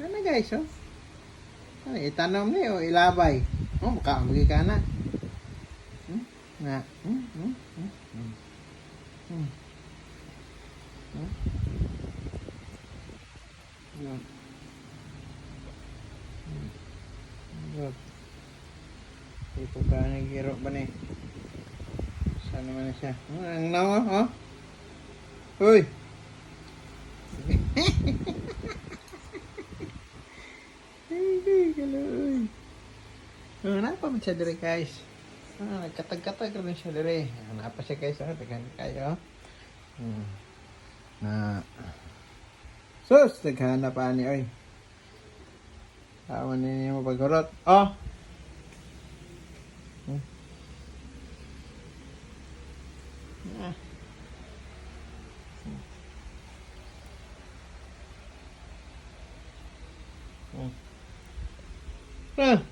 Ano guys, oh? Ano, itanong niyo, ilabay. Oh, makaamagi ka na. Na. Good. Ito ka nagiro ba ni? Saan naman na siya? Ang nawa, oh? Uy! Uy! Napa man siya dire guys? Nagkatag-katag rin siya dire. Napa siya guys, oh? Tagan kayo. Na. Sus! Naghanap pa ni, oy. Awan niya mo pagkurot. Oh! Ah.